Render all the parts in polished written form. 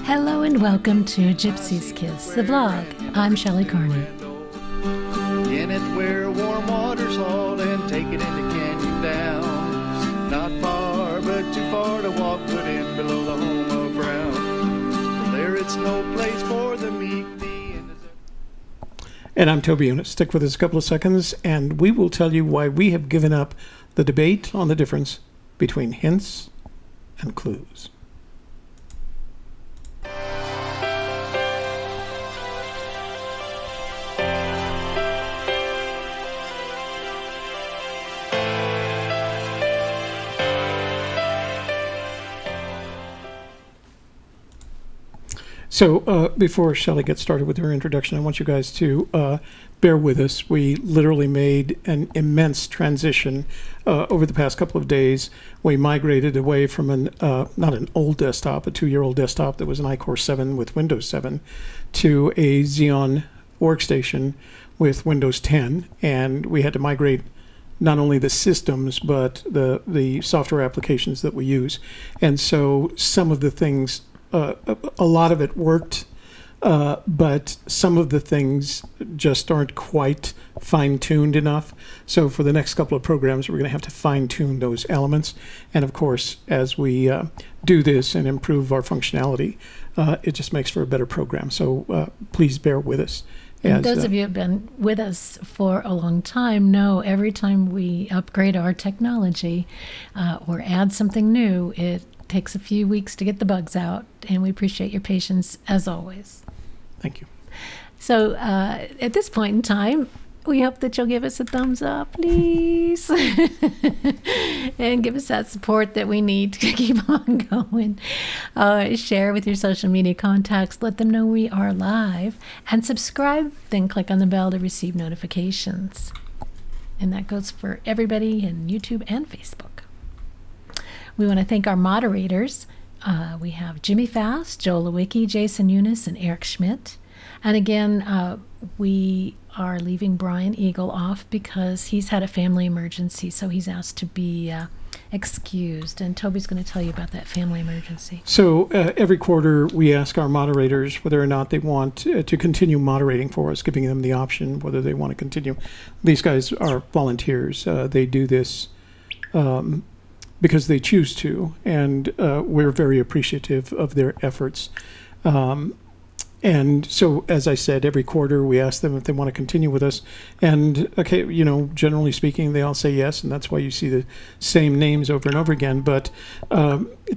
Hello and welcome to Gypsy's Kiss, the vlog. I'm Shelley Carney. In it where warm water's hauled and take it into Canyon Down. Not far, but too far to walk, put in below the home of ground. There it's no place for the meek. And I'm Toby Eunice. Stick with us a couple of seconds, and we will tell you why we have given up the debate on the difference between hints and clues. So before Shelley gets started with her introduction, I want you guys to bear with us. We literally made an immense transition over the past couple of days. We migrated away from not an old desktop, a 2-year-old desktop that was an iCore 7 with Windows 7, to a Xeon workstation with Windows 10. And we had to migrate not only the systems, but the software applications that we use. And so some of the things, a lot of it worked, but some of the things just aren't quite fine-tuned enough. So for the next couple of programs, we're going to have to fine-tune those elements. And of course, as we do this and improve our functionality, it just makes for a better program. So please bear with us. And those of you who have been with us for a long time know every time we upgrade our technology or add something new, it takes a few weeks to get the bugs out, and we appreciate your patience as always. Thank you. So at this point in time, we hope that you'll give us a thumbs up, please, and give us that support that we need to keep on going. Share with your social media contacts. Let them know we are live, and subscribe. Then click on the bell to receive notifications. And that goes for everybody in YouTube and Facebook. We want to thank our moderators. We have Jimmy Fast, Joel Lewicki, Jason Eunice, and Eric Schmidt. And again, we are leaving Brian Eagle off because he's had a family emergency, so he's asked to be excused. And Toby's going to tell you about that family emergency. So every quarter, we ask our moderators whether or not they want to continue moderating for us, giving them the option whether they want to continue. These guys are volunteers. They do this because they choose to, and we're very appreciative of their efforts. And so, as I said, every quarter we ask them if they want to continue with us. And, okay, you know, generally speaking, they all say yes, and that's why you see the same names over and over again. But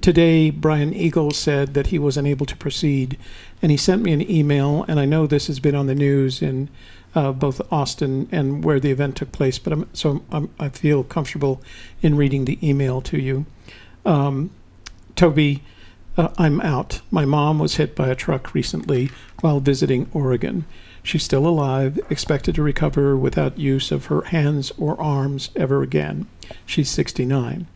today, Brian Eagle said that he wasn't able to proceed, and he sent me an email, and I know this has been on the news in both Austin and where the event took place, but I feel comfortable in reading the email to you. Toby, I'm out. My mom was hit by a truck recently while visiting Oregon. She's still alive, expected to recover without use of her hands or arms ever again. She's 69.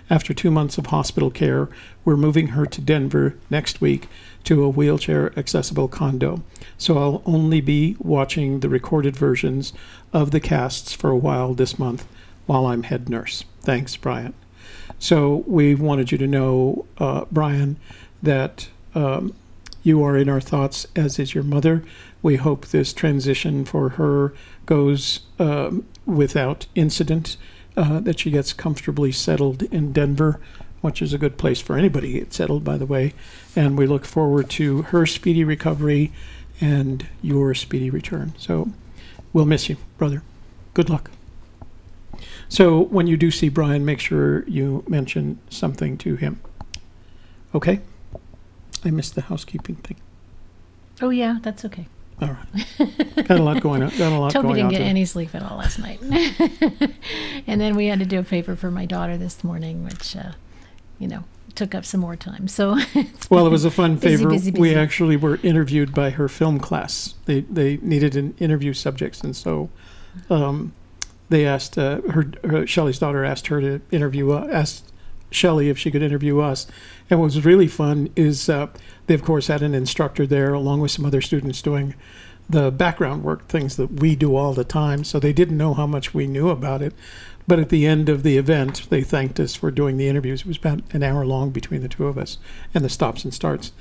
After 2 months of hospital care, we're moving her to Denver next week to a wheelchair-accessible condo. So I'll only be watching the recorded versions of the casts for a while this month while I'm head nurse. Thanks, Brian. So we wanted you to know, Brian, that you are in our thoughts, as is your mother. We hope this transition for her goes without incident, that she gets comfortably settled in Denver, which is a good place for anybody to get settled, by the way. And we look forward to her speedy recovery and your speedy return. So we'll miss you, brother. Good luck. So when you do see Brian, make sure you mention something to him. Okay? I missed the housekeeping thing. Oh, yeah, that's okay. All right. Got a lot going on. Toby didn't get any sleep at all last night. And then we had to do a favor for my daughter this morning, which, you know, took up some more time. So well, it was a fun favor. Busy. We actually were interviewed by her film class. They needed an interview subjects, and so they asked Shelley's daughter asked her to interview asked Shelley if she could interview us. And what was really fun is they of course had an instructor there along with some other students doing the background work, things that we do all the time. So they didn't know how much we knew about it. But at the end of the event, they thanked us for doing the interviews. It was about an hour long between the two of us and the stops and starts.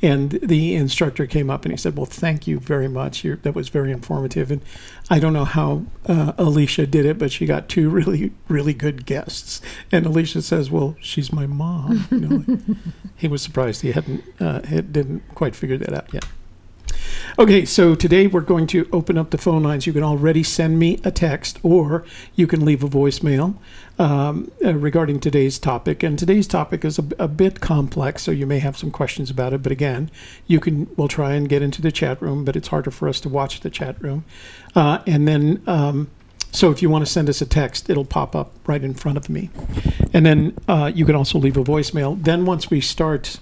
And the instructor came up and he said, well, thank you very much. That was very informative. And I don't know how Alicia did it, but she got 2 really, really good guests. And Alicia says, well, she's my mom. He was surprised he didn't quite figure that out yet. Okay, so today we're going to open up the phone lines. You can already send me a text, or you can leave a voicemail regarding today's topic. And today's topic is a bit complex, so you may have some questions about it. But again, we'll try and get into the chat room, but it's harder for us to watch the chat room. So if you want to send us a text, it'll pop up right in front of me. And then you can also leave a voicemail. Then once we start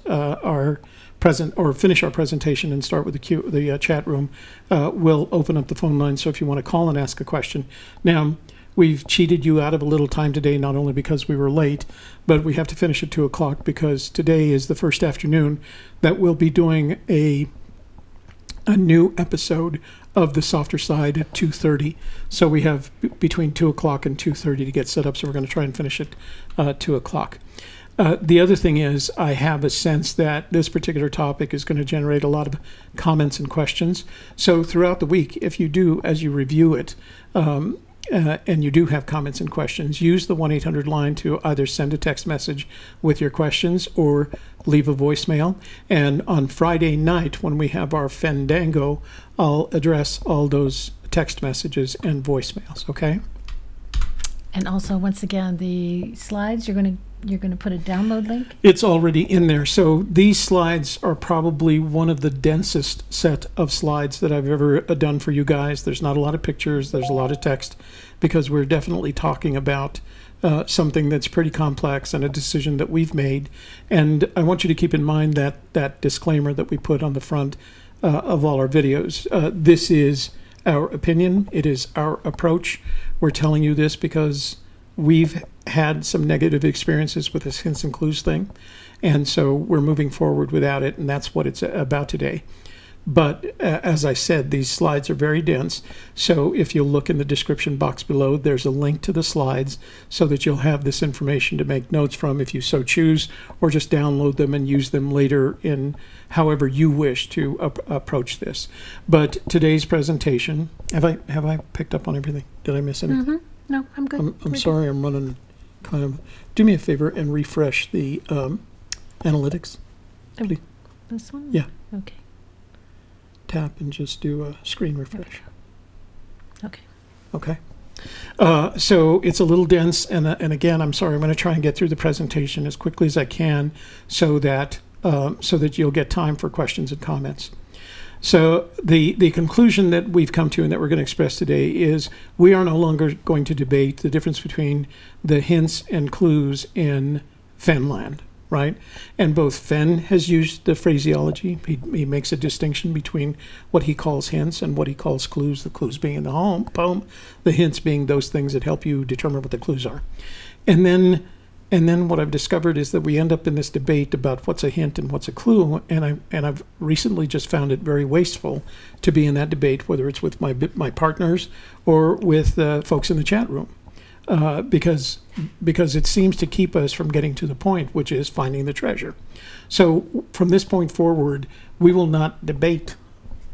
finish our presentation and start with the chat room, we'll open up the phone line. So if you want to call and ask a question. Now, we've cheated you out of a little time today, not only because we were late, but we have to finish at 2 o'clock because today is the first afternoon that we'll be doing a new episode of The Softer Side at 2:30. So we have between 2 o'clock and 2:30 to get set up. So we're going to try and finish at 2 o'clock. The other thing is I have a sense that this particular topic is going to generate a lot of comments and questions. So throughout the week, if you do, as you review it, and you do have comments and questions, use the 1-800 line to either send a text message with your questions or leave a voicemail. And on Friday night, when we have our Fandango, I'll address all those text messages and voicemails, okay? And also, once again, the slides, you're going to put a download link? It's already in there. So these slides are probably one of the densest set of slides that I've ever done for you guys. There's not a lot of pictures. There's a lot of text because we're definitely talking about something that's pretty complex and a decision that we've made. And I want you to keep in mind that disclaimer that we put on the front of all our videos. This is our opinion. It is our approach. We're telling you this because we've had some negative experiences with this hints and clues thing, and so we're moving forward without it, and that's what it's about today. But as I said, these slides are very dense, so if you look in the description box below, there's a link to the slides so that you'll have this information to make notes from if you so choose, or just download them and use them later in however you wish to approach this. But today's presentation, have I picked up on everything? Did I miss anything? Mm-hmm. No, I'm good. I'm sorry, I'm running kind of. Do me a favor and refresh the analytics. Please. This one? Yeah. Okay. Tap and just do a screen refresh. Okay. Okay. So it's a little dense, and again, I'm sorry. I'm going to try and get through the presentation as quickly as I can, so that you'll get time for questions and comments. So the conclusion that we've come to and that we're going to express today is we are no longer going to debate the difference between the hints and clues in Fennland, right? And both Fenn has used the phraseology. He makes a distinction between what he calls hints and what he calls clues, the clues being in the poem, the hints being those things that help you determine what the clues are. And then what I've discovered is that we end up in this debate about what's a hint and what's a clue, and I've recently just found it very wasteful to be in that debate, whether it's with my partners or with folks in the chat room, because it seems to keep us from getting to the point, which is finding the treasure. So from this point forward, we will not debate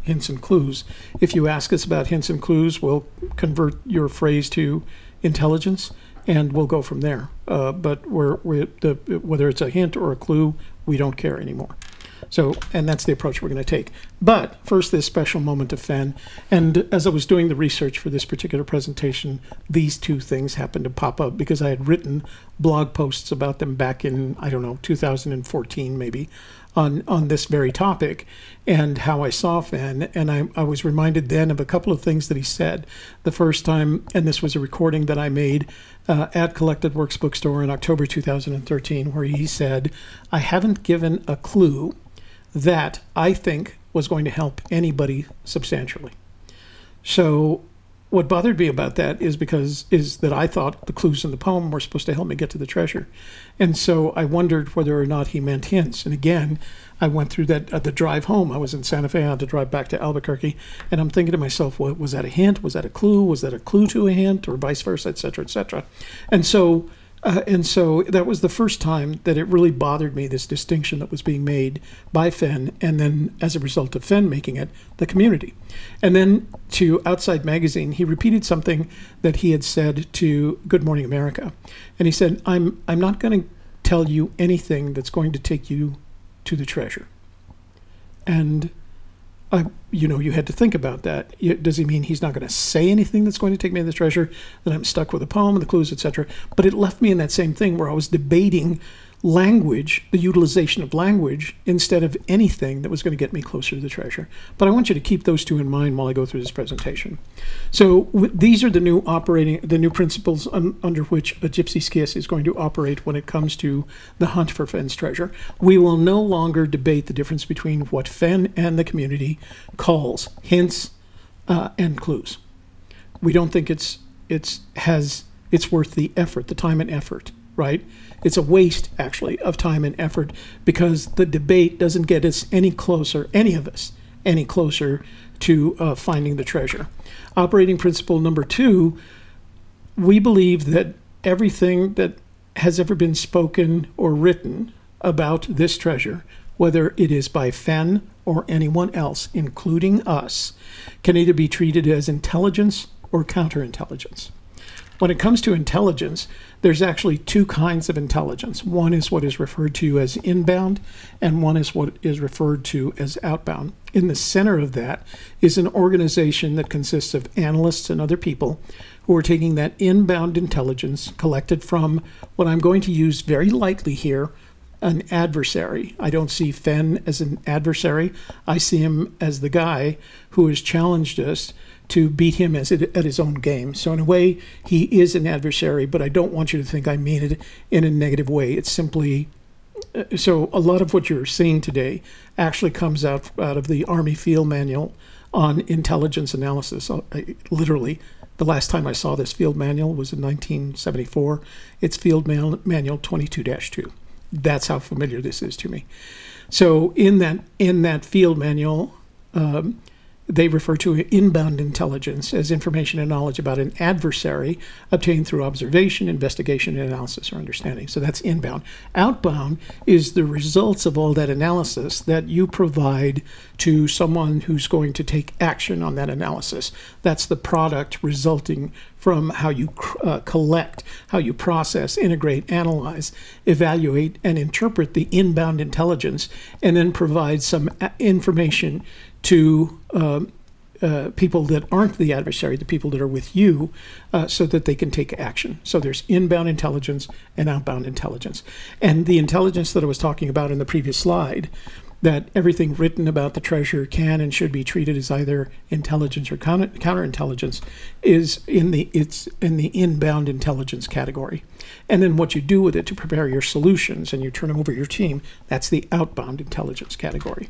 hints and clues. If you ask us about hints and clues, we'll convert your phrase to intelligence, and we'll go from there. But whether it's a hint or a clue, we don't care anymore. So, and that's the approach we're going to take. But first, this special moment of Fenn. And as I was doing the research for this particular presentation, these two things happened to pop up because I had written blog posts about them back in, I don't know, 2014 maybe, on this very topic and how I saw Fenn. And I was reminded then of a couple of things that he said. The first time, and this was a recording that I made at Collected Works Bookstore in October 2013, where he said, "I haven't given a clue that I think was going to help anybody substantially." So what bothered me about that is that I thought the clues in the poem were supposed to help me get to the treasure. And so I wondered whether or not he meant hints. And again, I went through that the drive home. I was in Santa Fe. I had to drive back to Albuquerque. And I'm thinking to myself, well, was that a hint? Was that a clue? Was that a clue to a hint? Or vice versa, et cetera, et cetera. And so And so that was the first time that it really bothered me, this distinction that was being made by Fenn, and then as a result of Fenn making it, the community. And then to Outside Magazine, he repeated something that he had said to Good Morning America. And he said, I'm not going to tell you anything that's going to take you to the treasure. And you had to think about that. Does he mean he's not going to say anything that's going to take me to the treasure? That I'm stuck with a poem and the clues, etc. But it left me in that same thing where I was debating language, the utilization of language, instead of anything that was going to get me closer to the treasure. But I want you to keep those two in mind while I go through this presentation. So these are the new principles under which a Gypsy Skiss is going to operate when it comes to the hunt for Fenn's treasure. We will no longer debate the difference between what Fenn and the community calls hints and clues. We don't think it's worth the effort, the time and effort, right? It's a waste, actually, of time and effort, because the debate doesn't get us any closer, any of us, any closer to finding the treasure. Operating principle number 2, we believe that everything that has ever been spoken or written about this treasure, whether it is by Fenn or anyone else, including us, can either be treated as intelligence or counterintelligence. When it comes to intelligence, there's actually two kinds of intelligence. One is what is referred to as inbound, and one is what is referred to as outbound. In the center of that is an organization that consists of analysts and other people who are taking that inbound intelligence collected from what I'm going to use very lightly here, an adversary. I don't see Fenn as an adversary. I see him as the guy who has challenged us to beat him at his own game. So in a way, he is an adversary, but I don't want you to think I mean it in a negative way. It's simply, so a lot of what you're seeing today actually comes out of the Army Field Manual on Intelligence Analysis. Literally, the last time I saw this field manual was in 1974. It's Field Manual 22-2. That's how familiar this is to me. So in that field manual, they refer to inbound intelligence as information and knowledge about an adversary obtained through observation, investigation, analysis, or understanding. So that's inbound. Outbound is the results of all that analysis that you provide to someone who's going to take action on that analysis. That's the product resulting from how you collect, how you process, integrate, analyze, evaluate, and interpret the inbound intelligence, and then provide some information to people that aren't the adversary, the people that are with you, so that they can take action. So there's inbound intelligence and outbound intelligence. And the intelligence that I was talking about in the previous slide, that everything written about the treasure can and should be treated as either intelligence or counterintelligence, it's in the inbound intelligence category. And then what you do with it to prepare your solutions and you turn them over your team, that's the outbound intelligence category.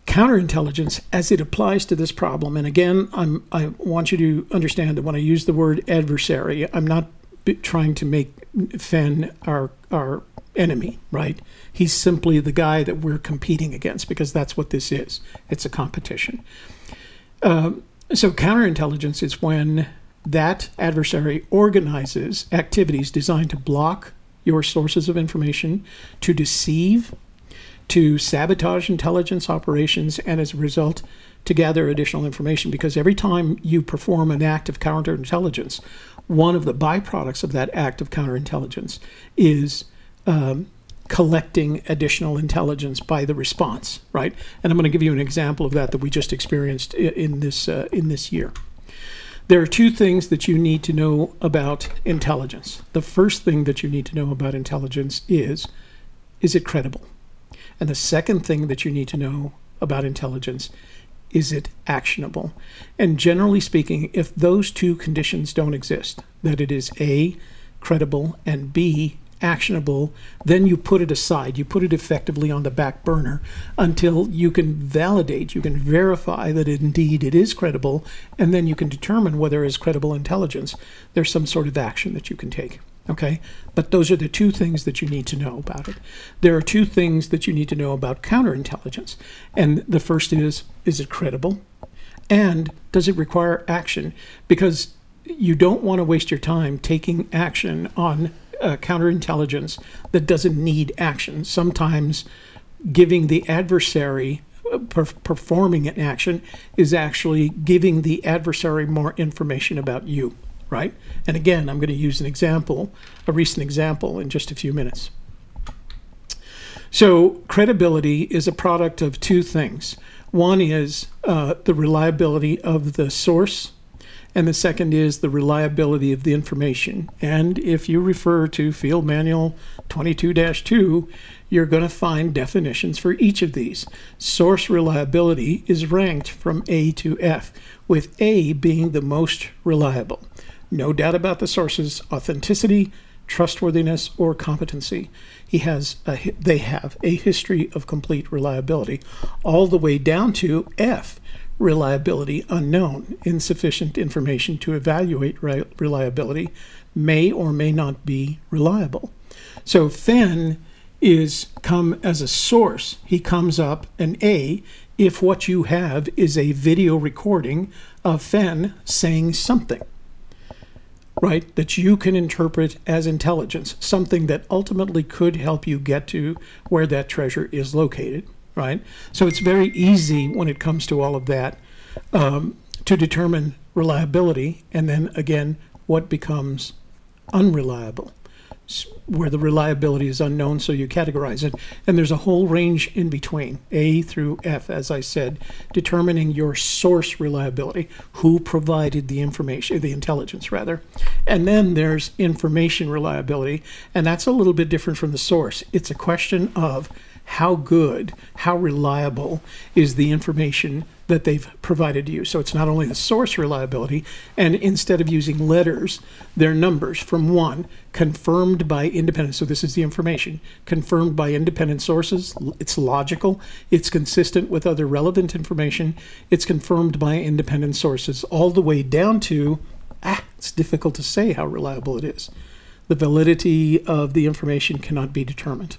Counterintelligence, as it applies to this problem, and again, I want you to understand that when I use the word adversary, I'm not trying to make Fenn our enemy, right? He's simply the guy that we're competing against, because that's what this is. It's a competition. So counterintelligence is when that adversary organizes activities designed to block your sources of information, to deceive, to sabotage intelligence operations, and as a result, to gather additional information. Because every time you perform an act of counterintelligence, one of the byproducts of that act of counterintelligence is collecting additional intelligence by the response, right? And I'm going to give you an example of that we just experienced in this year. There are two things that you need to know about intelligence. The first thing that you need to know about intelligence is it credible? And the second thing that you need to know about intelligence, is it actionable? And generally speaking, if those two conditions don't exist, that it is A, credible, and B, actionable, then you put it aside. You put it effectively on the back burner until you can validate, you can verify that indeed it is credible, and then you can determine whether it's credible intelligence. There's some sort of action that you can take. Okay, but those are the two things that you need to know about it. There are two things that you need to know about counterintelligence. And the first is it credible? And does it require action? Because you don't want to waste your time taking action on counterintelligence that doesn't need action. Sometimes giving the adversary performing an action is actually giving the adversary more information about you, right? And again, I'm going to use an example, a recent example, in just a few minutes. So credibility is a product of two things. One is the reliability of the source, and the second is the reliability of the information. And if you refer to Field Manual 22-2, you're going to find definitions for each of these. Source reliability is ranked from A to F, with A being the most reliable. No doubt about the source's authenticity, trustworthiness, or competency. They have a history of complete reliability, all the way down to F, reliability unknown. Insufficient information to evaluate reliability, may or may not be reliable. So Fenn is come as a source. He comes up an A if what you have is a video recording of Fenn saying something, right, that you can interpret as intelligence, something that ultimately could help you get to where that treasure is located, right? So it's very easy when it comes to all of that to determine reliability, and then again, what becomes unreliable, where the reliability is unknown, so you categorize it. And there's a whole range in between, A through F, as I said, determining your source reliability, who provided the information, the intelligence rather. And then there's information reliability, and that's a little bit different from the source. It's a question of how good, how reliable is the information that they've provided to you. So it's not only the source reliability, and instead of using letters, they're numbers from 1, confirmed by independent, so this is the information, confirmed by independent sources, it's logical, it's consistent with other relevant information, it's confirmed by independent sources, all the way down to, it's difficult to say how reliable it is. The validity of the information cannot be determined.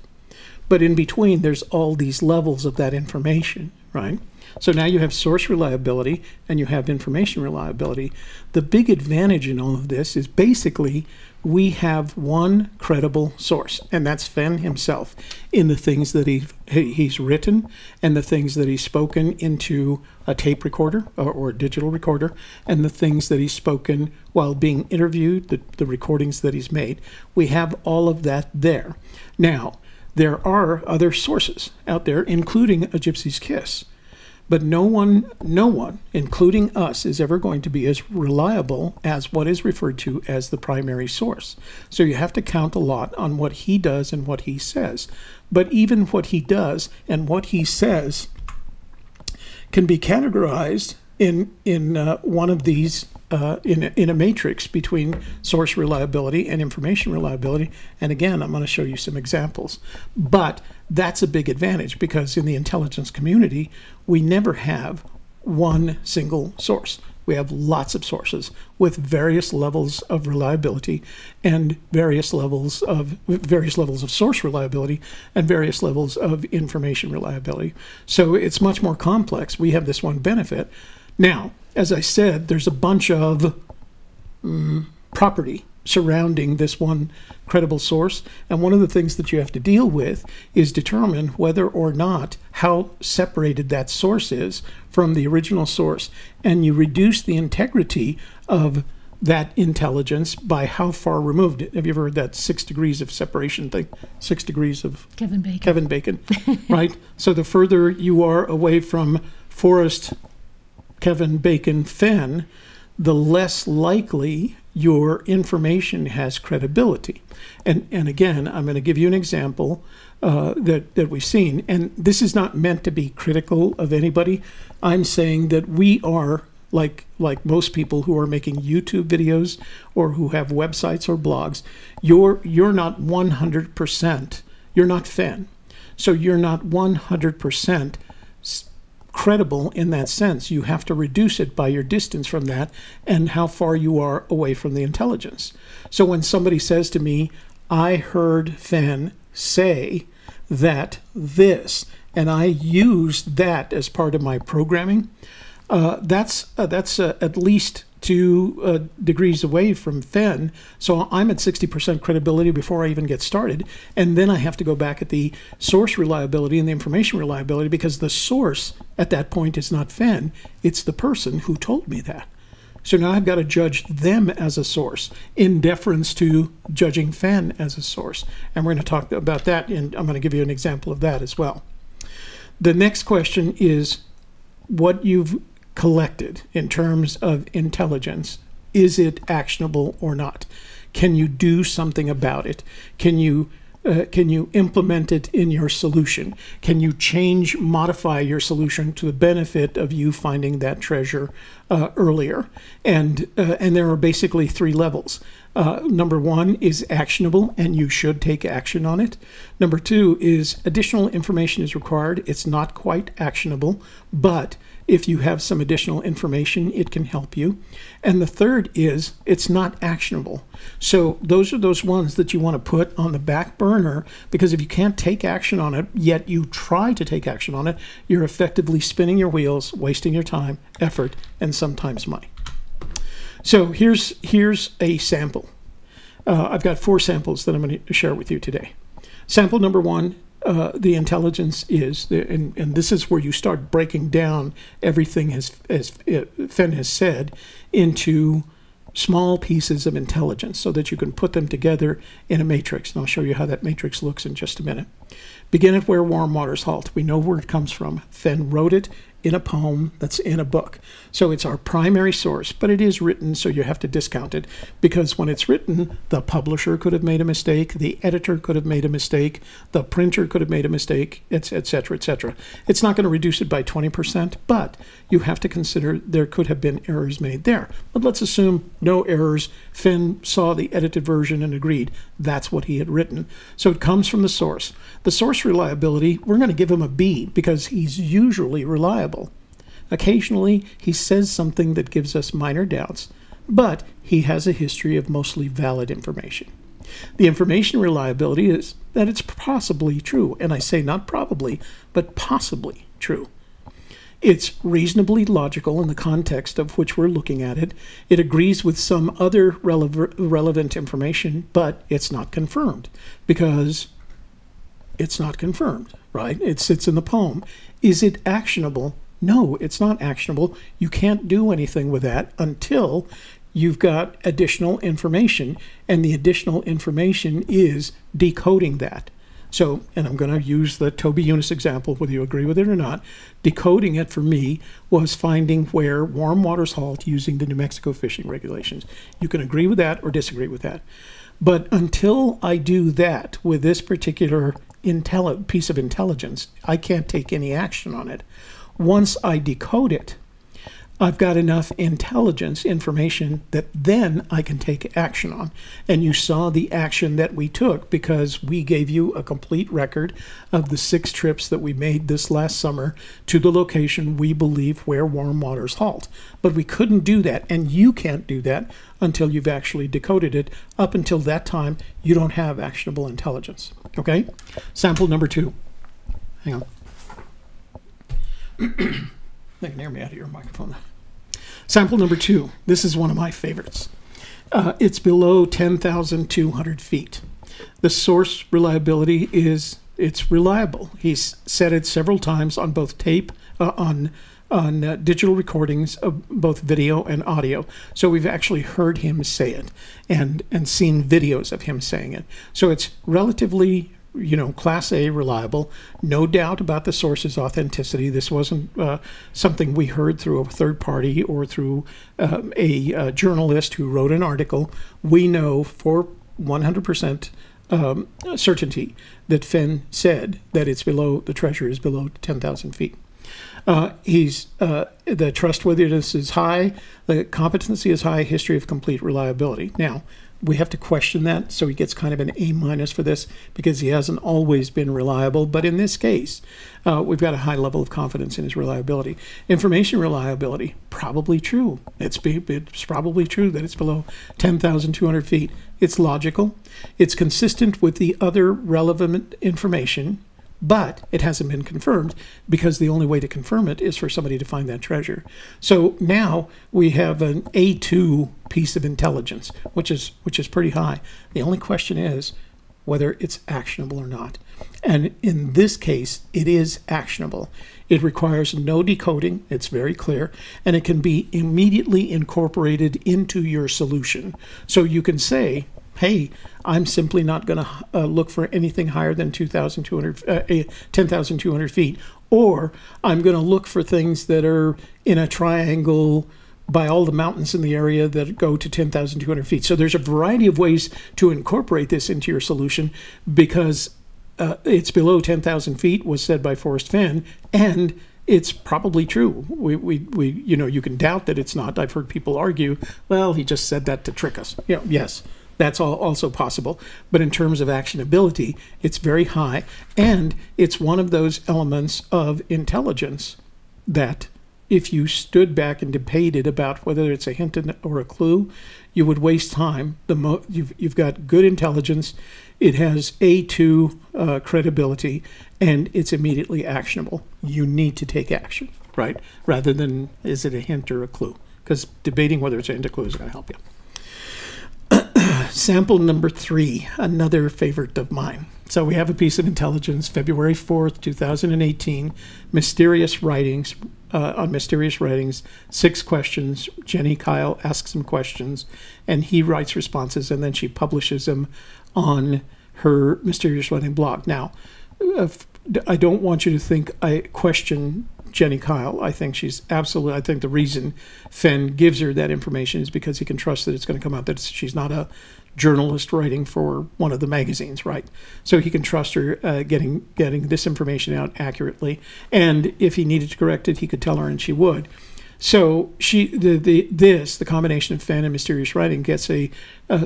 But in between, there's all these levels of that information, right? So now you have source reliability and you have information reliability. The big advantage in all of this is basically we have one credible source, and that's Fenn himself, in the things that he's written and the things that he's spoken into a tape recorder or digital recorder, and the things that he's spoken while being interviewed, the recordings that he's made. We have all of that there. Now, there are other sources out there, including A Gypsy's Kiss. But no one, including us, is ever going to be as reliable as what is referred to as the primary source. So you have to count a lot on what he does and what he says. But even what he does and what he says can be categorized in one of these, in a matrix between source reliability and information reliability. And again, I'm going to show you some examples. But that's a big advantage, because in the intelligence community, we never have one single source. We have lots of sources with various levels of reliability and various levels of source reliability and various levels of information reliability. So it's much more complex. We have this one benefit. Now, as I said, there's a bunch of property surrounding this one credible source, and one of the things that you have to deal with is determine whether or not how separated that source is from the original source, and you reduce the integrity of that intelligence by how far removed. Have you ever heard that 6 degrees of separation thing? 6 degrees of Kevin Bacon, right? So the further you are away from Forrest, Kevin Bacon, Fenn, the less likely your information has credibility. And again, I'm going to give you an example that we've seen. And this is not meant to be critical of anybody. I'm saying that we are, like most people who are making YouTube videos or who have websites or blogs, you're not 100%, you're not Fenn. So you're not 100% credible in that sense. You have to reduce it by your distance from that and how far you are away from the intelligence. So when somebody says to me, I heard Fenn say that this, and I used that as part of my programming, that's at least 2 degrees away from Fenn, so I'm at 60% credibility before I even get started. And then I have to go back at the source reliability and the information reliability, because the source at that point is not Fenn, it's the person who told me that. So now I've got to judge them as a source in deference to judging Fenn as a source. And we're going to talk about that, and I'm going to give you an example of that as well. The next question is what you've collected in terms of intelligence. Is it actionable or not? Can you do something about it? Can you implement it in your solution? Can you modify your solution to the benefit of you finding that treasure earlier? And there are basically 3 levels. Number 1 is actionable, and you should take action on it. Number 2 is additional information is required. It's not quite actionable, but if you have some additional information, it can help you. And the third is it's not actionable. So those are those ones that you want to put on the back burner, because if you can't take action on it, yet you try to take action on it, you're effectively spinning your wheels, wasting your time, effort, and sometimes money. So here's a sample. I've got 4 samples that I'm going to share with you today. Sample number 1. The intelligence is, and this is where you start breaking down everything as Fenn has said into small pieces of intelligence so that you can put them together in a matrix. And I'll show you how that matrix looks in just a minute. Begin at where warm waters halt. We know where it comes from. Fenn wrote it in a poem that's in a book. So it's our primary source, but it is written, so you have to discount it, because when it's written, the publisher could have made a mistake, the editor could have made a mistake, the printer could have made a mistake, etc., etc. It's not going to reduce it by 20%, but you have to consider there could have been errors made there. But let's assume no errors. Fenn saw the edited version and agreed that's what he had written. So it comes from the source. The source reliability, we're going to give him a B, because he's usually reliable. Occasionally, he says something that gives us minor doubts, but he has a history of mostly valid information. The information reliability is that it's possibly true, and I say not probably, but possibly true. It's reasonably logical in the context of which we're looking at it. It agrees with some other relevant information, but it's not confirmed, because it's not confirmed, right? It sits in the poem. Is it actionable? No, it's not actionable. You can't do anything with that until you've got additional information, and the additional information is decoding that. So, and I'm going to use the Toby Eunice example, whether you agree with it or not. Decoding it for me was finding where warm waters halt using the New Mexico fishing regulations. You can agree with that or disagree with that. But until I do that with this particular piece of intelligence, I can't take any action on it. Once I decode it, I've got enough intelligence information that then I can take action on. And you saw the action that we took, because we gave you a complete record of the 6 trips that we made this last summer to the location we believe where warm waters halt. But we couldn't do that, and you can't do that until you've actually decoded it. Up until that time, you don't have actionable intelligence. Okay? Sample number 2. Hang on. They can hear me out of your microphone. Sample number 2. This is one of my favorites. It's below 10,200 feet. The source reliability is, it's reliable. He's said it several times on both tape, on digital recordings of both video and audio. So we've actually heard him say it and seen videos of him saying it. So it's relatively, Class A reliable. No doubt about the source's authenticity. This wasn't something we heard through a third party or through a journalist who wrote an article. We know for 100% certainty that Fenn said that the treasure is below 10,000 feet. The trustworthiness is high, the competency is high, history of complete reliability. Now, we have to question that, so he gets kind of an A- for this, because he hasn't always been reliable. But in this case, we've got a high level of confidence in his reliability. Information reliability, probably true. It's probably true that it's below 10,200 feet. It's logical. It's consistent with the other relevant information, but it hasn't been confirmed because the only way to confirm it is for somebody to find that treasure. So now we have an A2 piece of intelligence, which is pretty high. The only question is whether it's actionable or not. And in this case, it is actionable. It requires no decoding, it's very clear, and it can be immediately incorporated into your solution. So you can say, hey, I'm simply not going to look for anything higher than 10,200 feet, or I'm going to look for things that are in a triangle by all the mountains in the area that go to 10,200 feet. So there's a variety of ways to incorporate this into your solution because it's below 10,000 feet, was said by Forrest Fenn, and it's probably true. You can doubt that it's not. I've heard people argue, well, he just said that to trick us. Yes, that's also possible. But in terms of actionability, it's very high, and it's one of those elements of intelligence that if you stood back and debated about whether it's a hint or a clue, you would waste time. You've got good intelligence. It has A2 credibility, and it's immediately actionable. You need to take action, right? Rather than is it a hint or a clue? Because debating whether it's a hint or clue is going to help you. Sample number 3, another favorite of mine. So we have a piece of intelligence, February 4th, 2018, mysterious writings, on mysterious writings, 6 questions. Jenny Kyle asks him questions, and he writes responses, and then she publishes them on her mysterious writing blog. Now, I don't want you to think I question Jenny Kyle. I think I think the reason Fenn gives her that information is because he can trust that it's going to come out that she's not a journalist writing for one of the magazines, right? So he can trust her getting this information out accurately. And if he needed to correct it, he could tell her, and she would. So the combination of Fenn and mysterious writing gets a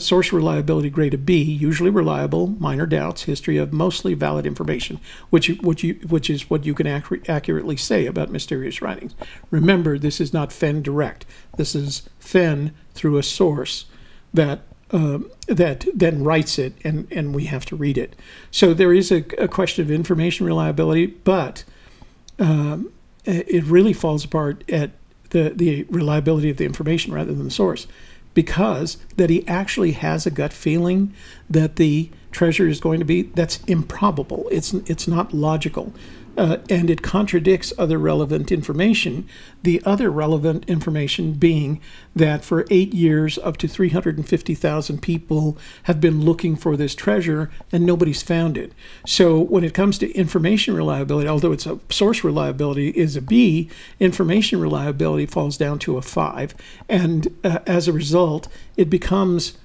source reliability grade of B, usually reliable, minor doubts, history of mostly valid information, which is what you can accurately say about mysterious writings. Remember, this is not Fenn direct. This is Fenn through a source that then writes it, and we have to read it. So there is a question of information reliability, but it really falls apart at the reliability of the information rather than the source, because that he actually has a gut feeling that the treasure is going to be, that's improbable. It's not logical. And it contradicts other relevant information. The other relevant information being that for 8 years, up to 350,000 people have been looking for this treasure and nobody's found it. So when it comes to information reliability, although it's a source reliability is a B, information reliability falls down to a 5. And as a result, it becomes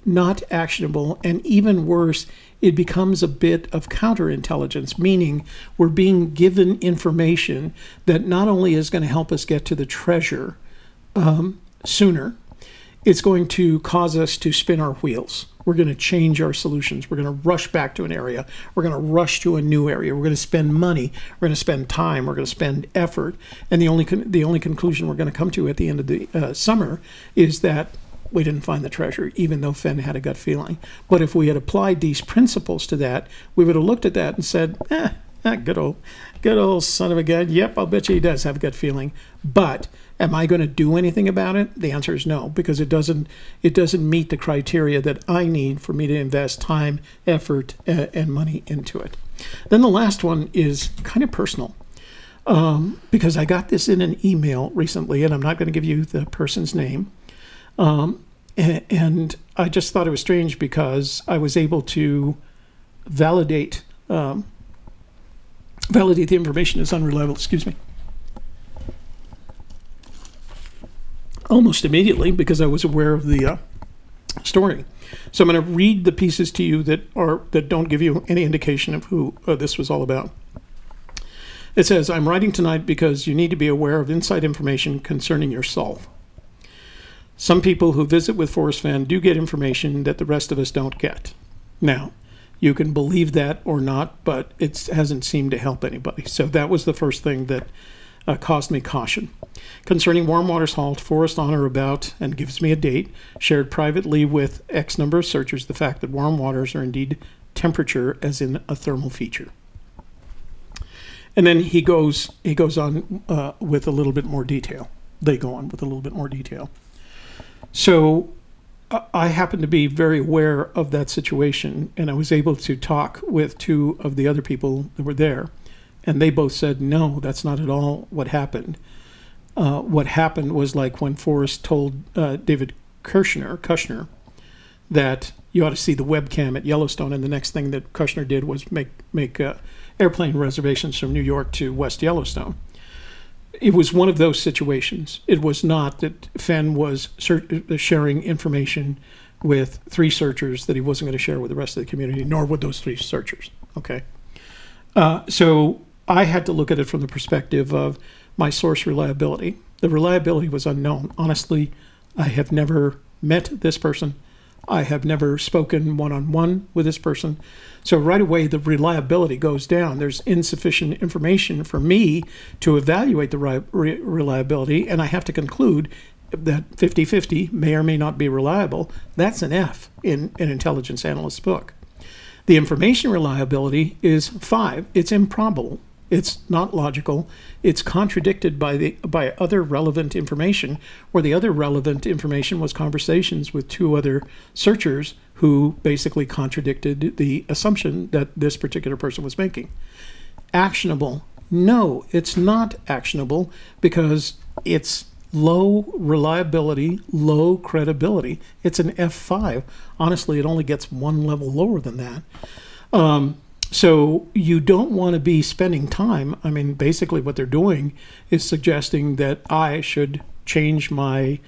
not actionable, and even worse, it becomes a bit of counterintelligence, meaning we're being given information that not only is going to help us get to the treasure sooner, it's going to cause us to spin our wheels. We're going to change our solutions. We're going to rush back to an area. We're going to rush to a new area. We're going to spend money. We're going to spend time. We're going to spend effort. And the only conclusion we're going to come to at the end of the summer is that we didn't find the treasure, even though Fenn had a gut feeling. But if we had applied these principles to that, we would have looked at that and said, good old son of a gun. Yep, I'll bet you he does have a gut feeling. But am I going to do anything about it? The answer is no, because it doesn't meet the criteria that I need for me to invest time, effort, and money into it. Then the last one is kind of personal. Because I got this in an email recently, and I'm not going to give you the person's name. And I just thought it was strange because I was able to validate the information as unreliable, almost immediately, because I was aware of the story. So I'm going to read the pieces to you that don't give you any indication of who this was all about. It says, I'm writing tonight because you need to be aware of inside information concerning your solve. Some people who visit with Forrest Fenn do get information that the rest of us don't get. Now, you can believe that or not, but it hasn't seemed to help anybody. So that was the first thing that caused me caution. Concerning Warm Waters Halt, Forrest on or about, and gives me a date, shared privately with X number of searchers the fact that warm waters are indeed temperature as in a thermal feature. And then he goes on with a little bit more detail. They go on with a little bit more detail. So I happen to be very aware of that situation, and I was able to talk with two of the other people that were there, and they both said, no, that's not at all what happened. What happened was like when Forrest told David Kushner that you ought to see the webcam at Yellowstone, and the next thing that Kushner did was make airplane reservations from New York to West Yellowstone. It was one of those situations. It was not that Fenn was sharing information with 3 searchers that he wasn't going to share with the rest of the community, nor would those 3 searchers. Okay. So I had to look at it from the perspective of my source reliability. The reliability was unknown. Honestly, I have never met this person. I have never spoken one-on-one with this person. So right away, the reliability goes down. There's insufficient information for me to evaluate the reliability, and I have to conclude that 50-50 may or may not be reliable. That's an F in an intelligence analyst's book. The information reliability is 5. It's improbable. It's not logical. It's contradicted by other relevant information, where the other relevant information was conversations with 2 other searchers who basically contradicted the assumption that this particular person was making. Actionable? No, it's not actionable because it's low reliability, low credibility. It's an F5. Honestly, it only gets 1 level lower than that. So you don't want to be spending time. I mean, basically what they're doing is suggesting that I should change my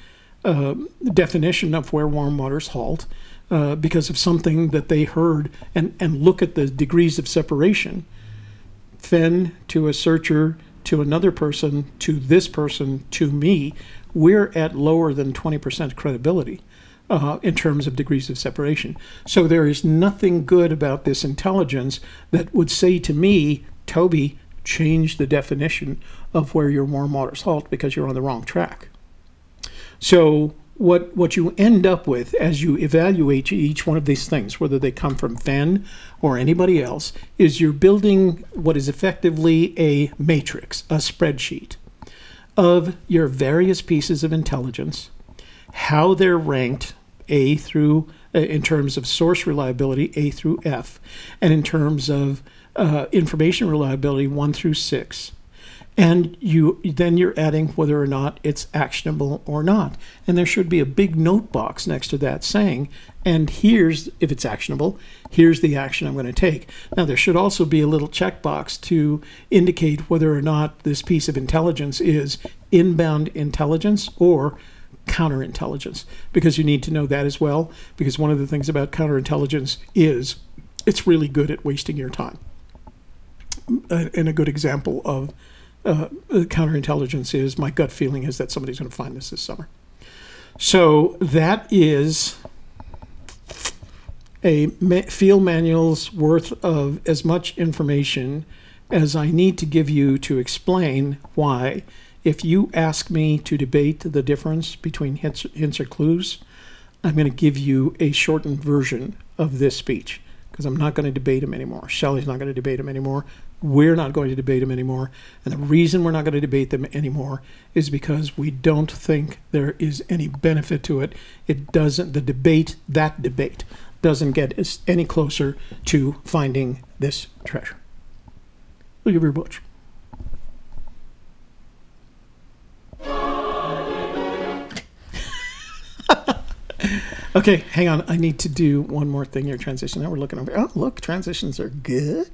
definition of where warm waters halt because of something that they heard, and look at the degrees of separation. Fenn to a searcher, to another person, to this person, to me, we're at lower than 20% credibility. In terms of degrees of separation. So there is nothing good about this intelligence that would say to me, Toby, change the definition of where your warm waters halt because you're on the wrong track. So what you end up with as you evaluate each one of these things, whether they come from Fenn or anybody else, is you're building what is effectively a matrix, a spreadsheet of your various pieces of intelligence, how they're ranked A through, in terms of source reliability, A through F, and in terms of information reliability, 1 through 6. And then you're adding whether or not it's actionable or not. And there should be a big note box next to that saying, and here's, if it's actionable, here's the action I'm going to take. Now, there should also be a little checkbox to indicate whether or not this piece of intelligence is inbound intelligence or counterintelligence, because you need to know that as well, because one of the things about counterintelligence is it's really good at wasting your time. And a good example of counterintelligence is my gut feeling is that somebody's going to find this summer. So that is a field manual's worth of as much information as I need to give you to explain why, if you ask me to debate the difference between hints or clues, I'm going to give you a shortened version of this speech, because I'm not going to debate him anymore. Shelley's not going to debate him anymore. We're not going to debate him anymore. And the reason we're not going to debate them anymore is because we don't think there is any benefit to it. It doesn't, that debate doesn't get us any closer to finding this treasure. Thank you very much. Okay, hang on. I need to do one more thing here. Transition. Now we're looking over. Oh, look, transitions are good.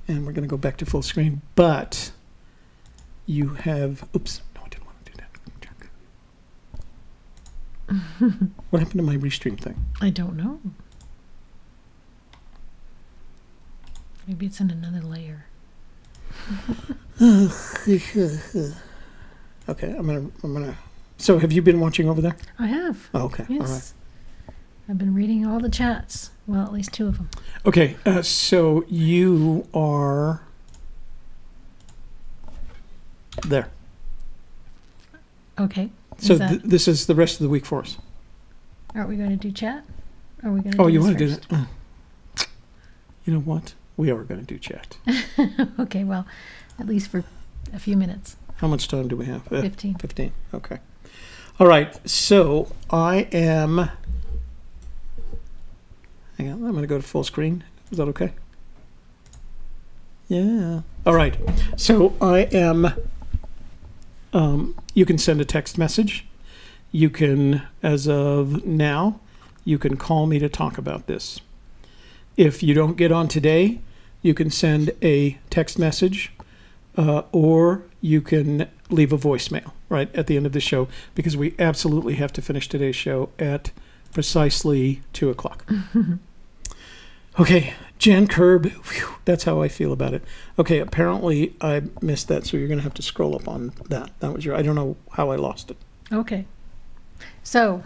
And we're going to go back to full screen. But you have... Oops. No, I didn't want to do that. What happened to my restream thing? I don't know. Maybe it's in another layer. Okay, I'm gonna. So, have you been watching over there? I have. Oh, okay. Yes. All right. I've been reading all the chats. Well, at least 2 of them. Okay, so you are there. Okay. So this is the rest of the week for us. Are we going to do chat? Are we going to? Oh, you want to do that? You know what? We are going to do chat. Okay, well, at least for a few minutes. How much time do we have? 15. 15. Okay. All right. So I am. Hang on. I'm going to go to full screen. Is that okay? Yeah. All right. So I am. You can send a text message. You can, as of now, you can call me to talk about this. If you don't get on today, you can send a text message, or you can leave a voicemail right at the end of the show, because we absolutely have to finish today's show at precisely 2 o'clock. Okay, Jan Kerb, whew, that's how I feel about it. Okay, apparently I missed that, so you're going to have to scroll up on that. That was I don't know how I lost it. Okay. So.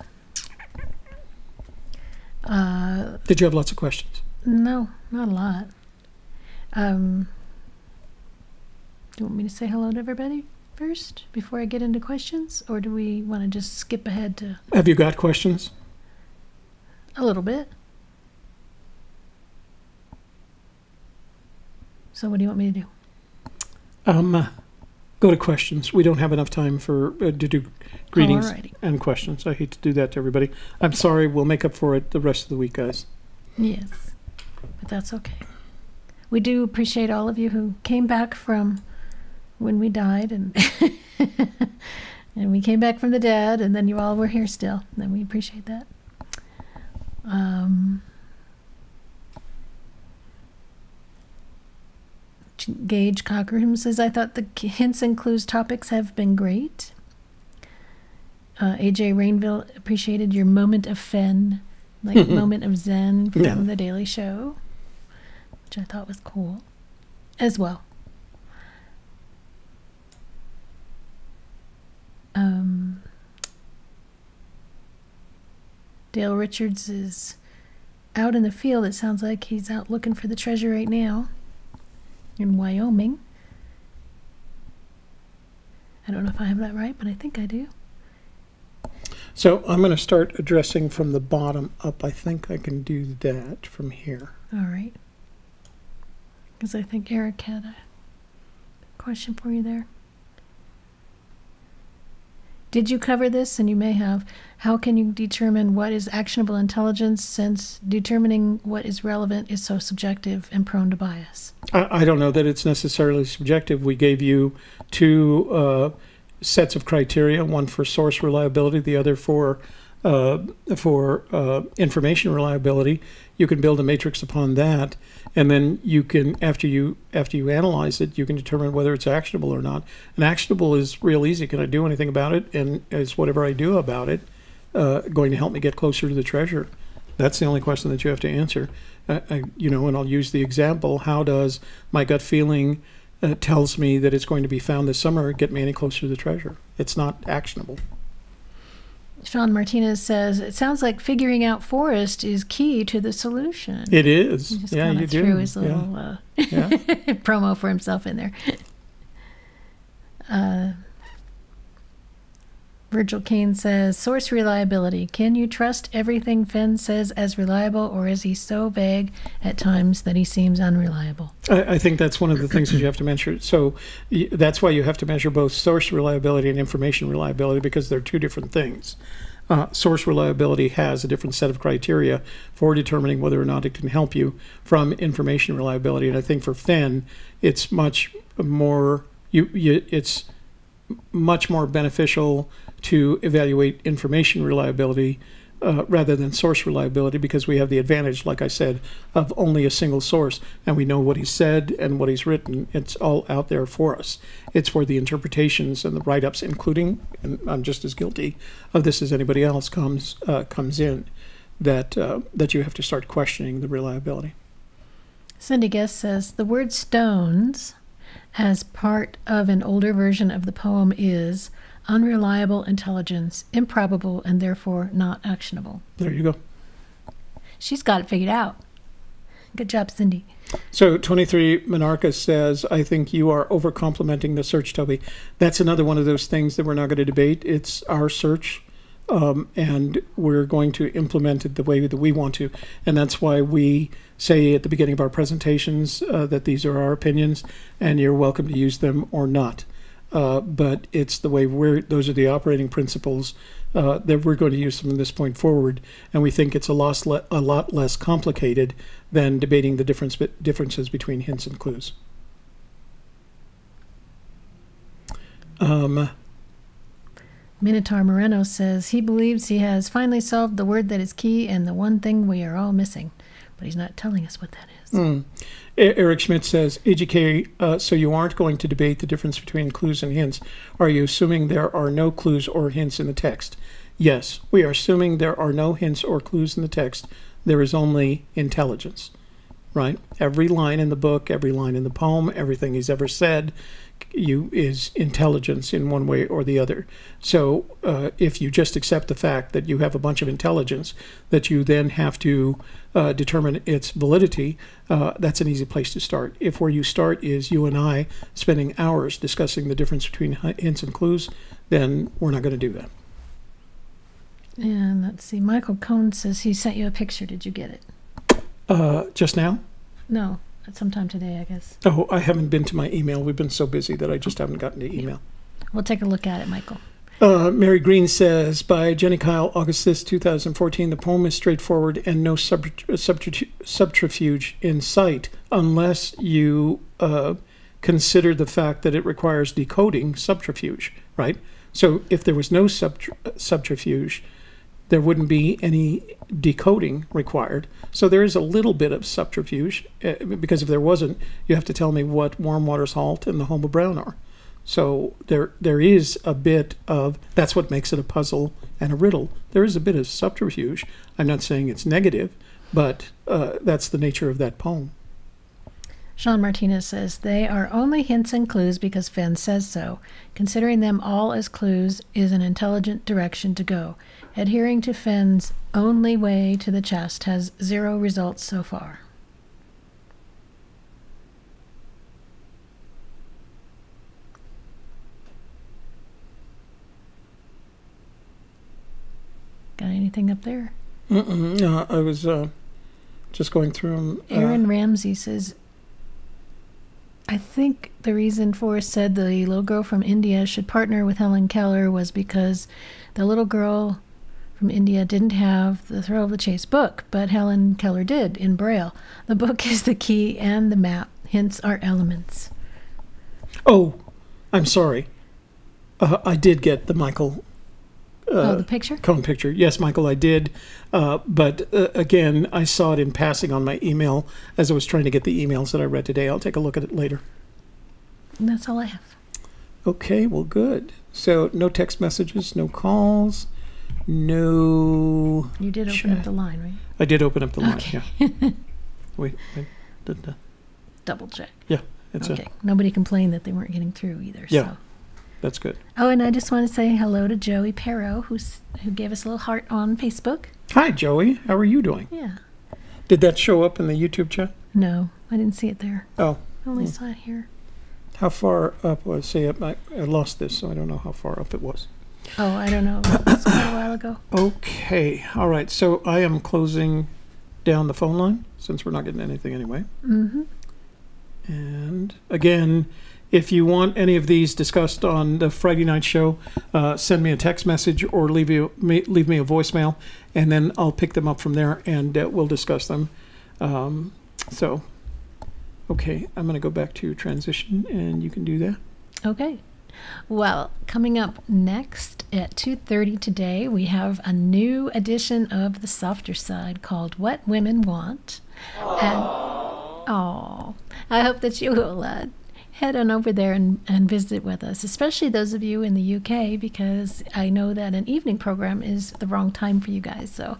Did you have lots of questions? No, not a lot. Do you want me to say hello to everybody first before I get into questions? Or do we want to just skip ahead to... Have you got questions? A little bit. So what do you want me to do? Go to questions. We don't have enough time for to do greetings Alrighty. and questions. I hate to do that to everybody. I'm sorry. We'll make up for it the rest of the week, guys. Yes, but that's okay. We do appreciate all of you who came back from when we died, and and we came back from the dead, and then you all were here still, and we appreciate that. Gage Cockerham says, I thought the hints and clues topics have been great. AJ Rainville appreciated your moment of Fenn, like moment of Zen from The Daily Show, which I thought was cool as well. Dale Richards is out in the field. It sounds like he's out looking for the treasure right now in Wyoming. I don't know if I have that right, but I think I do. So I'm going to start addressing from the bottom up. I think I can do that from here. All right. Because I think Eric had a question for you there. Did you cover this? And you may have. How can you determine what is actionable intelligence, since determining what is relevant is so subjective and prone to bias? I don't know that it's necessarily subjective. We gave you two sets of criteria, one for source reliability, the other for information reliability. You can build a matrix upon that, and then you can, after you analyze it, you can determine whether it's actionable or not. And actionable is real easy. Can I do anything about it? And is whatever I do about it going to help me get closer to the treasure? That's the only question that you have to answer. And I'll use the example: how does my gut feeling tells me that it's going to be found this summer get me any closer to the treasure? It's not actionable. Sean Martinez says, it sounds like figuring out Forrest is key to the solution. It is. He just yeah, kind you of do. threw his little promo for himself in there. Virgil Kane says, source reliability. Can you trust everything Fenn says as reliable, or is he so vague at times that he seems unreliable? I think that's one of the things that you have to measure. So that's why you have to measure both source reliability and information reliability, because they're two different things. Source reliability has a different set of criteria for determining whether or not it can help you from information reliability. And I think for Fenn, it's much more it's much more beneficial to evaluate information reliability rather than source reliability, because we have the advantage, like I said, of only a single source, and we know what he said and what he's written. It's all out there for us. It's where the interpretations and the write-ups, including, and I'm just as guilty of this as anybody else, comes in, that you have to start questioning the reliability. Cindy Guest says, the word stones as part of an older version of the poem is unreliable intelligence, improbable, and therefore not actionable. There you go. She's got it figured out. Good job, Cindy. So 23 Monarca says, I think you are over-complimenting the search, Toby. That's another one of those things that we're not going to debate. It's our search. and we're going to implement it the way that we want to. And that's why we say at the beginning of our presentations that these are our opinions, and you're welcome to use them or not. But it's the way those are the operating principles that we're going to use from this point forward. And we think it's a lot less complicated than debating the differences between hints and clues. Minotaur Moreno says he believes he has finally solved the word that is key and the one thing we are all missing, but he's not telling us what that is. Eric Schmidt says, AGK, so you aren't going to debate the difference between clues and hints. Are you assuming there are no clues or hints in the text? Yes, we are assuming there are no hints or clues in the text. There is only intelligence, right? Every line in the book, every line in the poem, everything he's ever said is intelligence in one way or the other. So if you just accept the fact that you have a bunch of intelligence that you then have to determine its validity, that's an easy place to start. If where you start is you and I spending hours discussing the difference between hints and clues, then we're not going to do that. And let's see, Michael Cohn says he sent you a picture. Did you get it? Just now? No. Sometime today, I guess. Oh, I haven't been to my email. We've been so busy that I just haven't gotten to email. We'll take a look at it, Michael. Mary Green says, by Jenny Kyle, August 5th, 2014, the poem is straightforward and no subterfuge in sight, unless you consider the fact that it requires decoding subterfuge, right? So if there was no subterfuge, there wouldn't be any decoding required. So there is a little bit of subterfuge, because if there wasn't, you have to tell me what Warm Water's Halt and the Home of Brown are. So there is a bit of, that's what makes it a puzzle and a riddle. There is a bit of subterfuge. I'm not saying it's negative, but that's the nature of that poem. Sean Martinez says, they are only hints and clues because Fenn says so. Considering them all as clues is an intelligent direction to go. Adhering to Fenn's only way to the chest has 0 results so far. Got anything up there? No, I was just going through them. Aaron Ramsey says, I think the reason Forrest said the little girl from India should partner with Helen Keller was because the little girl from India didn't have the Thrill of the Chase book, but Helen Keller did in Braille. The book is the key and the map. Hints are elements. Oh, I'm sorry. I did get the Michael the picture? Cohn picture. Yes, Michael, I did. But again, I saw it in passing on my email as I was trying to get the emails that I read today. I'll take a look at it later. And that's all I have. Okay, well, good. So no text messages, no calls, no... You did open up the line, right? I did open up the line, okay. Yeah. Wait. Double check. Yeah. It's okay. Nobody complained that they weren't getting through either. Yeah. So. That's good. Oh, and I just want to say hello to Joey Perro, who gave us a little heart on Facebook. Hi, Joey. How are you doing? Yeah. Did that show up in the YouTube chat? No, I didn't see it there. Oh. I only saw it here. How far up was? See, I lost this, so I don't know how far up it was. Oh, I don't know. It was quite a while ago. Okay. All right. So I am closing down the phone line since we're not getting anything anyway. Mm-hmm. And again, if you want any of these discussed on the Friday night show, send me a text message or leave me a voicemail, and then I'll pick them up from there and we'll discuss them. Okay, I'm going to go back to transition, and you can do that. Okay. Well, coming up next at 2:30 today, we have a new edition of The Softer Side called What Women Want. And I hope that you will head on over there and visit with us, especially those of you in the UK, because I know that an evening program is the wrong time for you guys. So,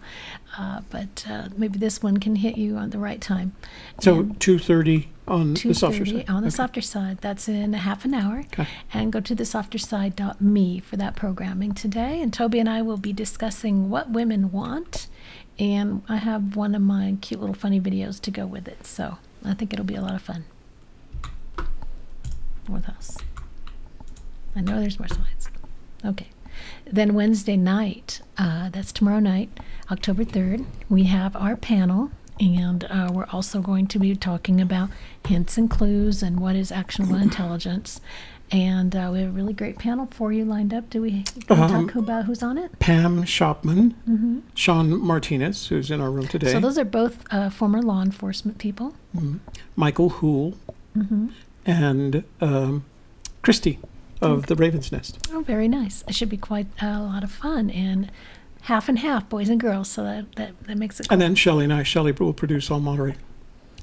but maybe this one can hit you on the right time. So 2:30 on the softer side. On the softer side. That's in a half an hour. Okay. And go to thesofterside.me for that programming today. And Toby and I will be discussing what women want. And I have one of my cute little funny videos to go with it. So I think it'll be a lot of fun. With us. I know there's more slides. Okay. Then Wednesday night, that's tomorrow night, October 3rd, we have our panel. And we're also going to be talking about hints and clues and what is actionable intelligence. And we have a really great panel for you lined up. Do we talk about who's on it? Pam Shopman, Sean Martinez, who's in our room today. So those are both former law enforcement people. Michael Hoole and Christy of the Raven's Nest. Oh, very nice. It should be quite a lot of fun. And half and half, boys and girls, so that makes it cool. And then Shelley will produce all moderate.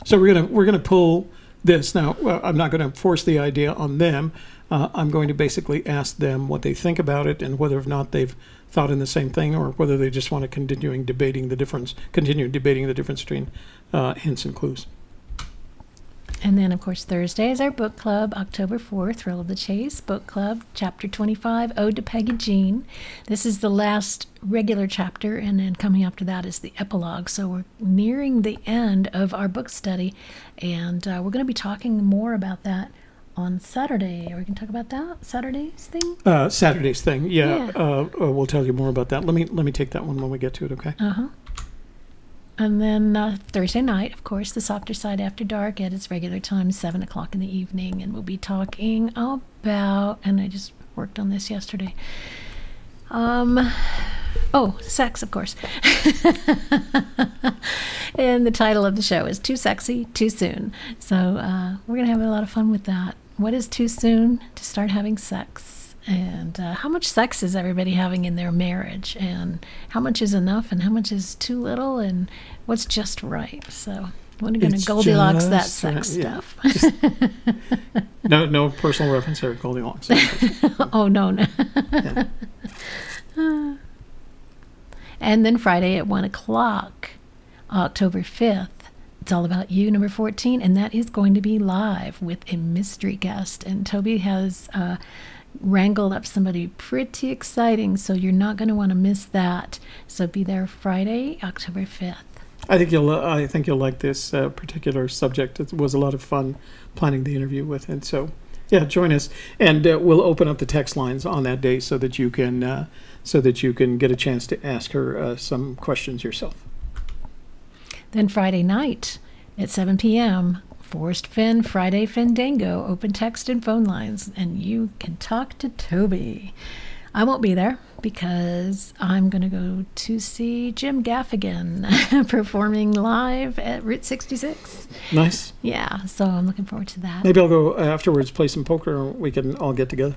So we're gonna pull this now. I'm not going to force the idea on them. I'm going to basically ask them what they think about it and whether or not they've thought in the same thing, or whether they just want to continue debating the difference between hints and clues. And then, of course, Thursday is our book club, October 4th, Thrill of the Chase Book Club, Chapter 25, Ode to Peggy Jean. This is the last regular chapter, and then coming after that is the epilogue. So we're nearing the end of our book study, and we're going to be talking more about that on Saturday. Are we going to talk about that? Saturday's thing? Saturday's thing, yeah. We'll tell you more about that. Let me take that one when we get to it, okay? And then Thursday night, of course, the Softer Side After Dark at its regular time, 7 o'clock in the evening. And we'll be talking about, and I just worked on this yesterday. Sex, of course. And the title of the show is Too Sexy, Too Soon. So we're going to have a lot of fun with that. What is too soon to start having sex? And how much sex is everybody having in their marriage? And how much is enough? And how much is too little? And what's just right? So we're going to Goldilocks that sex stuff. No personal reference there, Goldilocks. Oh, no. Yeah. And then Friday at 1 o'clock, October 5th, It's All About You, number 14. And that is going to be live with a mystery guest. And Toby has wrangled up somebody pretty exciting, so you're not going to want to miss that. So be there Friday, October 5th. I think you'll like this particular subject. It was a lot of fun planning the interview with, and so yeah, join us, and we'll open up the text lines on that day so that you can get a chance to ask her some questions yourself. Then Friday night at 7 p.m. Forrest Fenn Friday Fandango, open text and phone lines, and you can talk to Toby. I won't be there because I'm going to go to see Jim Gaffigan performing live at Route 66. Nice. Yeah, so I'm looking forward to that. Maybe I'll go afterwards, play some poker, and we can all get together.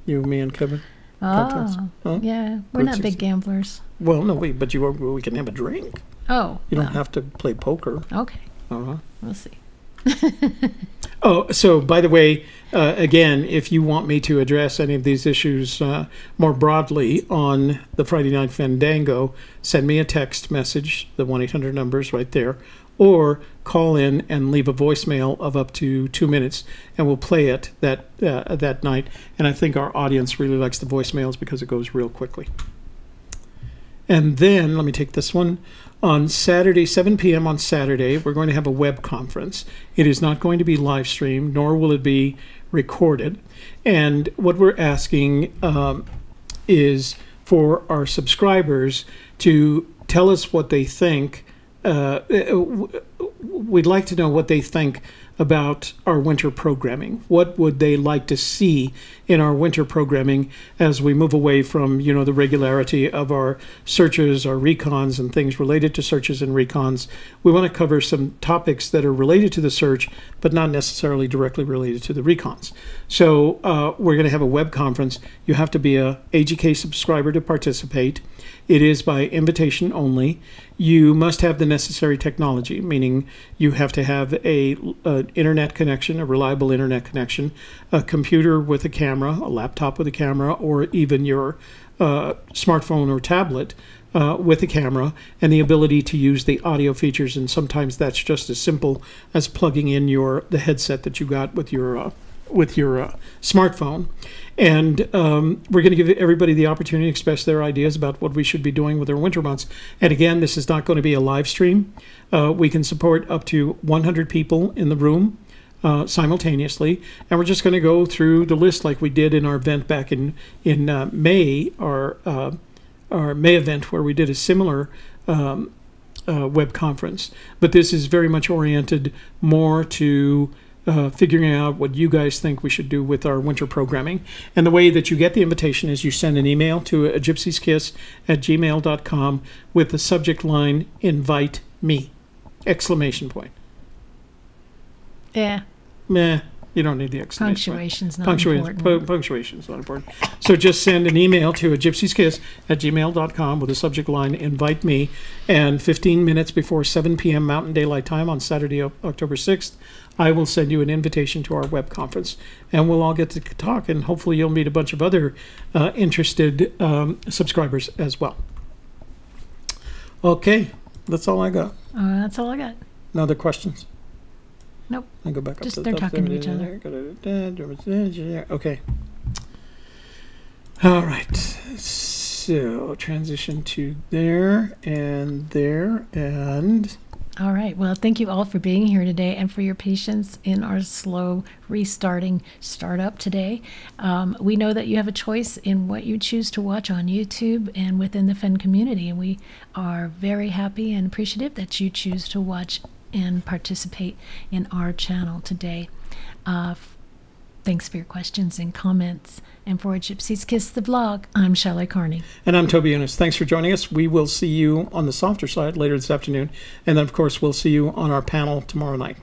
You, me, and Kevin. Oh, huh? Yeah. We're not big gamblers. Well, no, but we can have a drink. Oh. You don't have to play poker. Okay. Uh-huh. We'll see. Oh, so by the way, again, if you want me to address any of these issues more broadly on the Friday Night Fandango, send me a text message, the 1-800 number's right there, or call in and leave a voicemail of up to 2 minutes, and we'll play it that night. And I think our audience really likes the voicemails because it goes real quickly. And then, let me take this one. On Saturday, 7 p.m. on Saturday, we're going to have a web conference. It is not going to be live streamed, nor will it be recorded. And what we're asking is for our subscribers to tell us what they think. We'd like to know what they think about our winter programming. What would they like to see in our winter programming as we move away from, the regularity of our searches, our recons, and things related to searches and recons? We want to cover some topics that are related to the search, but not necessarily directly related to the recons. So we're going to have a web conference. You have to be a AGK subscriber to participate. It is by invitation only. You must have the necessary technology, meaning you have to have an internet connection, a reliable internet connection, a computer with a camera, a laptop with a camera, or even your smartphone or tablet with a camera, and the ability to use the audio features. And sometimes that's just as simple as plugging in the headset that you got with your smartphone. And we're going to give everybody the opportunity to express their ideas about what we should be doing with our winter months. And again, this is not going to be a live stream. We can support up to 100 people in the room. simultaneously, and we're just going to go through the list like we did in our event back in May, our May event where we did a similar web conference. But this is very much oriented more to figuring out what you guys think we should do with our winter programming. And the way that you get the invitation is you send an email to a gypsieskiss@gmail.com with the subject line, "Invite me!" exclamation point. Yeah. Meh. You don't need the exclamation Punctuation's point. not important. Punctuation's not important. So just send an email to a gypsieskiss@gmail.com with the subject line, "Invite me," and 15 minutes before 7 p.m. Mountain Daylight Time on Saturday, October 6th, I will send you an invitation to our web conference, and we'll all get to talk, and hopefully you'll meet a bunch of other interested subscribers as well. Okay, that's all I got. That's all I got. No other questions? Nope. I go back up Just to the they're top. talking to each other. Okay. All right. So transition to there and there and. All right. Well, thank you all for being here today and for your patience in our slow restarting startup today. We know that you have a choice in what you choose to watch on YouTube and within the Fenn community, and we are very happy and appreciative that you choose to watch and participate in our channel today. Thanks for your questions and comments. And for Gypsy's Kiss the Vlog, I'm Shelley Carney. And I'm Toby Eunice. Thanks for joining us. We will see you on the softer side later this afternoon. And then, of course, we'll see you on our panel tomorrow night.